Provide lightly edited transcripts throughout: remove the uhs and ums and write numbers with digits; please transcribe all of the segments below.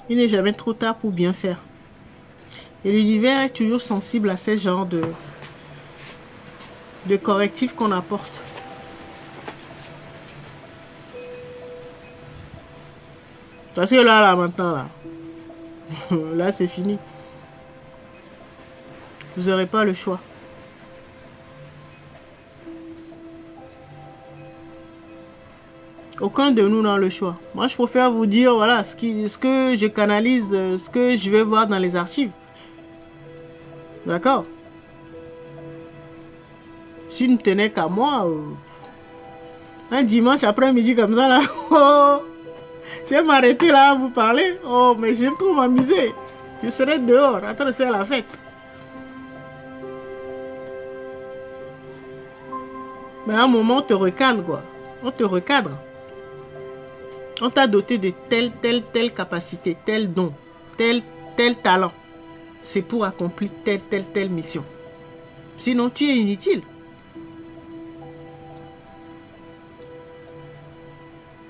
Il n'est jamais trop tard pour bien faire. Et l'univers est toujours sensible à ce genre de correctifs qu'on apporte. Parce que là, maintenant, là, là, c'est fini. Vous n'aurez pas le choix. Aucun de nous n'a le choix. Moi, je préfère vous dire, voilà, ce que je canalise, ce que je vais voir dans les archives. D'accord? S'il ne tenait qu'à moi, un dimanche après-midi comme ça, là, oh, je vais m'arrêter là à vous parler. Oh, mais j'aime trop m'amuser. Je serai dehors, en train de faire la fête. Mais à un moment, on te recadre, quoi. On te recadre. On t'a doté de telle capacité, tel don, tel talent. C'est pour accomplir telle mission. Sinon, tu es inutile.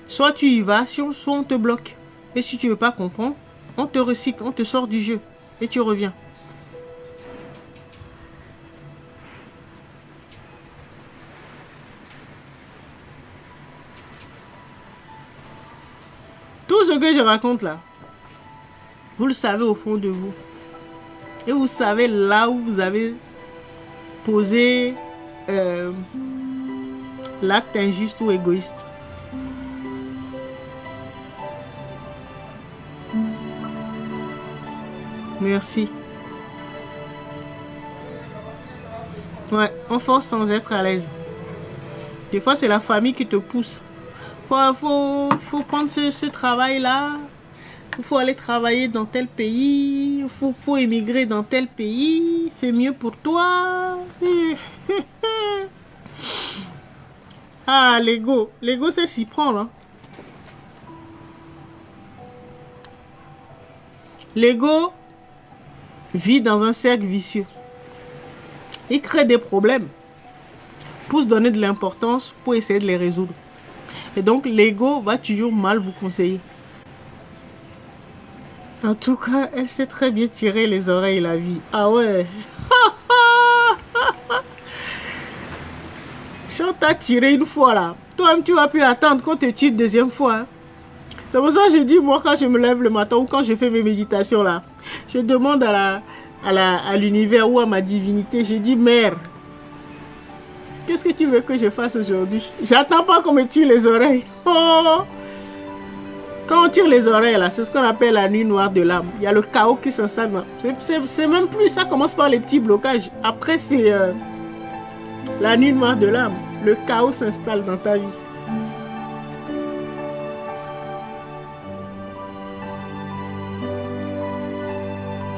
Soit tu y vas, soit on te bloque. Et si tu ne veux pas comprendre, on te recycle, on te sort du jeu. Et tu reviens. Tout ce que je raconte là, vous le savez au fond de vous. Et vous savez là où vous avez posé l'acte injuste ou égoïste. Merci. Ouais, on force sans être à l'aise. Des fois, c'est la famille qui te pousse. Faut prendre ce travail-là. Il faut aller travailler dans tel pays. Il faut émigrer dans tel pays. C'est mieux pour toi. Ah, l'ego. L'ego, c'est s'y prendre. Hein. L'ego vit dans un cercle vicieux. Il crée des problèmes pour se donner de l'importance, pour essayer de les résoudre. Et donc, l'ego va toujours mal vous conseiller. En tout cas, elle sait très bien tirer les oreilles, la vie. Ah ouais. Si on t'a tiré une fois là, toi-même tu vas plus attendre qu'on te tire une deuxième fois. Hein. C'est pour ça que je dis, moi, quand je me lève le matin ou quand je fais mes méditations là, je demande à l'univers ou à ma divinité, je dis, mère, qu'est-ce que tu veux que je fasse aujourd'hui? J'attends pas qu'on me tire les oreilles. Oh! Quand on tire les oreilles, là, c'est ce qu'on appelle la nuit noire de l'âme. Il y a le chaos qui s'installe. C'est même plus, ça commence par les petits blocages. Après, c'est la nuit noire de l'âme. Le chaos s'installe dans ta vie.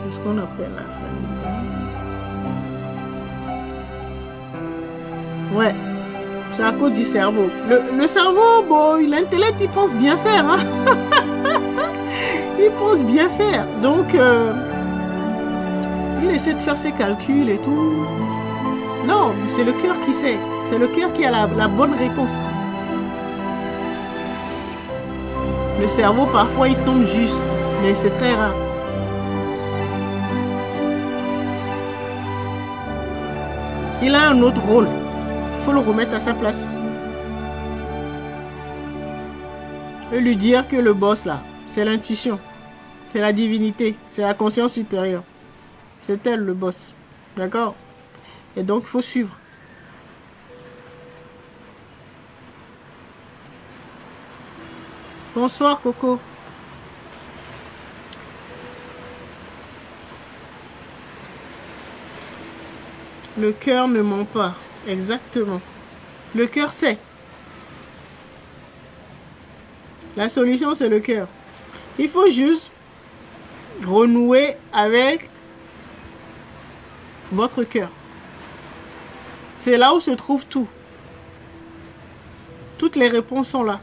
C'est ce qu'on appelle la famille. Ouais. C'est à cause du cerveau. Le cerveau, bon, l'intellect, il pense bien faire. Hein? Il pense bien faire. Donc, il essaie de faire ses calculs et tout. Non, c'est le cœur qui sait. C'est le cœur qui a la bonne réponse. Le cerveau, parfois, il tombe juste. Mais c'est très rare. Il a un autre rôle. Il faut le remettre à sa place. Et lui dire que le boss là, c'est l'intuition, c'est la divinité, c'est la conscience supérieure. C'est elle le boss. D'accord? Et donc il faut suivre. Bonsoir Coco. Le cœur ne ment pas. Exactement. Le cœur sait. La solution, c'est le cœur. Il faut juste renouer avec votre cœur. C'est là où se trouve tout. Toutes les réponses sont là.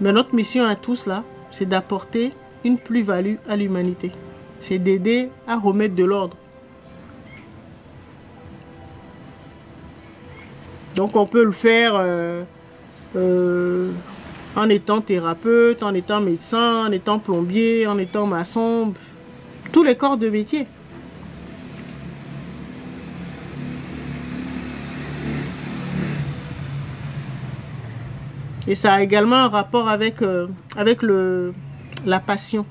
Mais notre mission à tous là, c'est d'apporter une plus-value à l'humanité. C'est d'aider à remettre de l'ordre. Donc on peut le faire en étant thérapeute, en étant médecin, en étant plombier, en étant maçon, tous les corps de métier. Et ça a également un rapport avec la passion.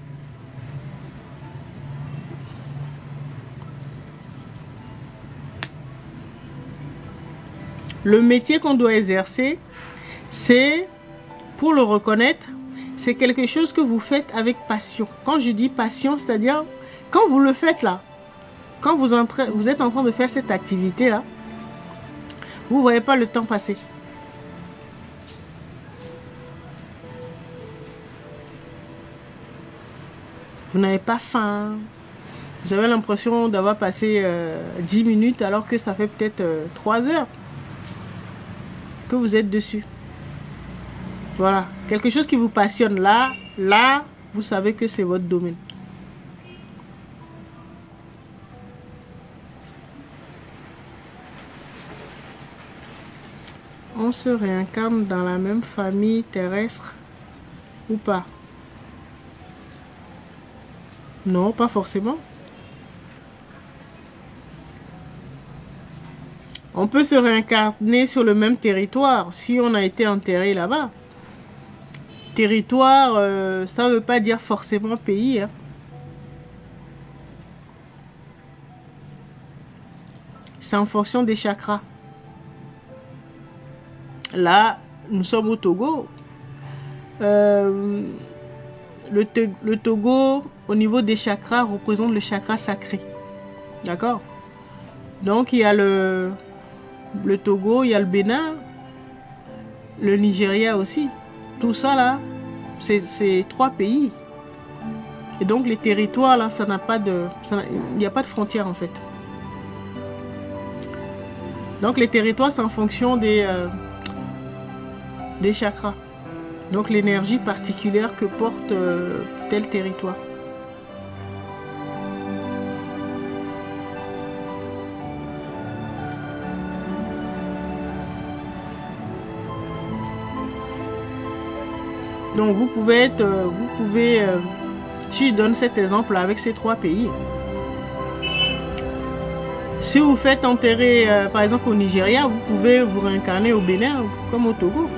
Le métier qu'on doit exercer, c'est, pour le reconnaître, c'est quelque chose que vous faites avec passion. Quand je dis passion, c'est-à-dire, quand vous le faites là, quand vous êtes en train de faire cette activité-là, vous ne voyez pas le temps passer. Vous n'avez pas faim. Vous avez l'impression d'avoir passé 10 minutes alors que ça fait peut-être 3 heures que vous êtes dessus. Voilà. Quelque chose qui vous passionne là, vous savez que c'est votre domaine. On se réincarne dans la même famille terrestre ou pas? Non, pas forcément. On peut se réincarner sur le même territoire si on a été enterré là-bas. Territoire, ça ne veut pas dire forcément pays. Hein. C'est en fonction des chakras. Là, nous sommes au Togo. Le Togo, au niveau des chakras, représente le chakra sacré. D'accord? Donc, il y a le Togo, il y a le Bénin, le Nigeria aussi. Tout ça, là, c'est 3 pays. Et donc, les territoires, là, ça n'a pas de... Il n'y a pas de frontières, en fait. Donc, les territoires, c'est en fonction des chakras. Donc l'énergie particulière que porte tel territoire. Donc vous pouvez si je donne cet exemple avec ces 3 pays. Si vous faites enterrer par exemple au Nigeria, vous pouvez vous réincarner au Bénin comme au Togo.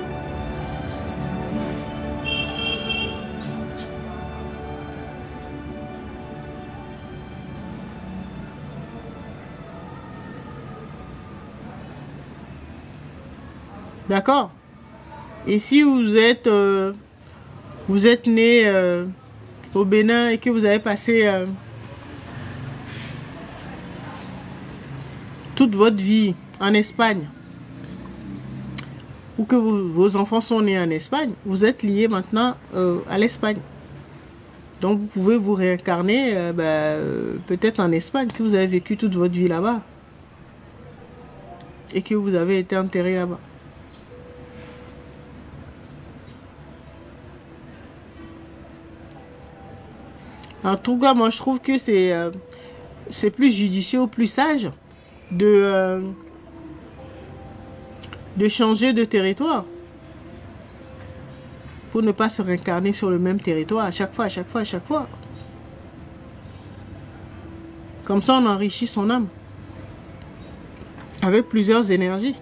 D'accord? Et si vous êtes né au Bénin et que vous avez passé toute votre vie en Espagne, ou que vos enfants sont nés en Espagne, vous êtes lié maintenant à l'Espagne. Donc vous pouvez vous réincarner peut-être en Espagne si vous avez vécu toute votre vie là-bas et que vous avez été enterré là-bas. En tout cas, moi je trouve que c'est plus judicieux ou plus sage de changer de territoire pour ne pas se réincarner sur le même territoire à chaque fois. Comme ça, on enrichit son âme avec plusieurs énergies.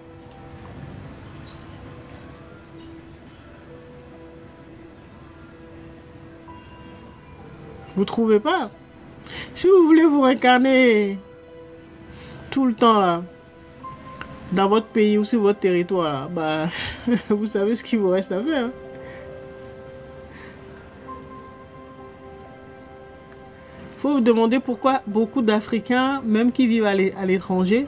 Vous trouvez pas? Si vous voulez vous réincarner tout le temps là, dans votre pays ou sur votre territoire là, bah, vous savez ce qu'il vous reste à faire. Hein? Faut vous demander pourquoi beaucoup d'Africains, même qui vivent à l'étranger,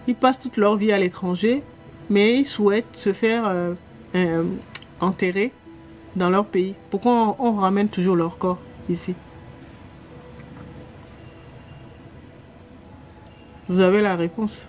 ils passent toute leur vie à l'étranger, mais ils souhaitent se faire enterrer dans leur pays. Pourquoi on ramène toujours leur corps ici? Vous avez la réponse.